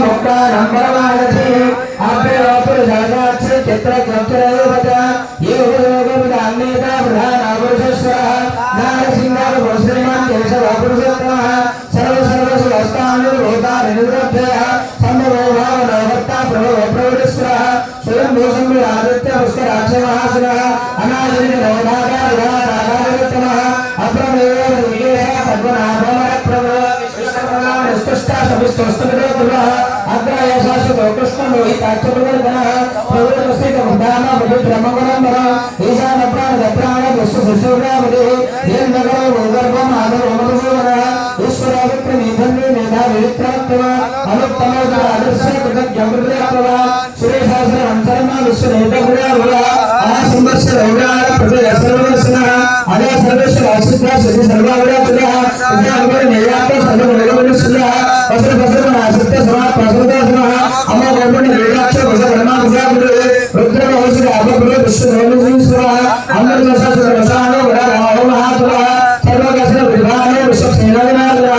मुक्तानं परमागति अभ्ययोपुर जगदाच्छ चित्र चक्षुरयोपच ये उपयोगविदान्नेता प्रधानापुरुषेश्वरः नारसिंहः श्रीमान् केशवपुरुषोत्तमः सर्वसुरस्तानुरोधानिरुद्धयः सम्भवोभावनवर्ता प्रभवप्रवृश्वरः स्वयं भूषम्रादित्य पुष्कराक्षमहासुरः अनादिनिरोधाकारः अप्रमेय विजयः पद्मनाभमरप्रभो स्पष्टा सविस्तोस्तमिदोपुरः अग्रयशासुतो कृष्णलोहिताक्षप्रवर्धनः प्रवृतस्थितमुद्धाम विद्रमगणम्बरः ईशानप्राणदप्राणदस्वसुसूर्यामदेः येन्दगरो भूगर्भमादरोमधुसूवरः ईश्वरविक्रमीधन्ये मेधाविविक्रमत्तमः अनुत्तमोदरादर्शकृतज्ञमृतप्रभः सुरेशासनमन्तर्मा विश्वनेतपुराभुवः आसंवत्सरौराण प्रभयसर्वदर्शनः अदय सर्वेश्वरासिद्धा सति सर्वाविराचुरः उद्यानवरनेयात सर्वमृगमनुष्यः वस्त्रवस्त्रमनासत्य समात्मसुदासनः अमोघर्मणवेदाक्ष वसवर्मा भुजापुरे रुद्रमहोसुराभपुरे विश्वधर्मजीश्वरः अमृतवसानो वराहो महातुरः सर्वकस्रविभानो विश्वसेनाविनाथः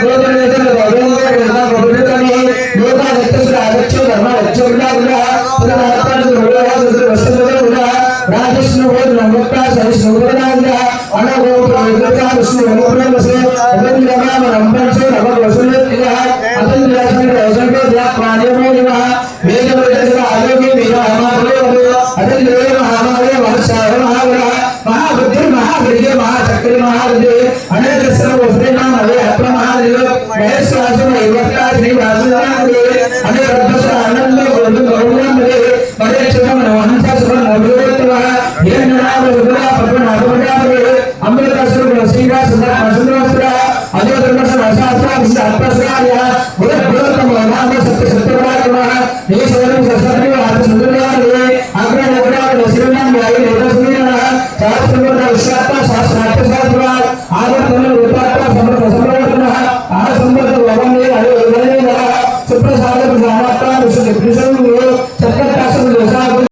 गोदरेतरगौरववेदागोविदतनिः गोदादत्तसुरादक्षो धर्मदक्षो विदागुरः पुनरात्मनसुरगुरः सुरवस्त्रवदगुरः राजस्नुभोधनमुक्ता सहिष्णुगुरनागुरः अनगोपुरविदुरः विष्णुवमुप्रमसे अबन्धरामरम्पंसो नववसुलतिः अतन्यासंकरसंकरद्याप्राण्यमोदिनः वेदवृतस्य आयोगे वीरहमाभयो अतन्देव महामाय महस्साय महावरः महाबुद्धिर्महावीर्य महाचक्रे महारथे अनेकस्रवस्त्रेणामवे अप्रमहादेव महेश्वासमैवक्ता श्रीवासुदेव अनेकरत्नस्य आनन्दगोविन्दगौरवमदे परेक्षकमनोहंसा सुवर्णभयोत्तमः येननामरुद्रा पद्मनाभमजापरे अमृतस्वरूपश्रीवा सुन्दरमसुन्दरवस्त्रः अजोधर्मसमशास्त्रा विशात्मस्रायः गुरुत्तमो नाम सत्यसत्यपराक्रमः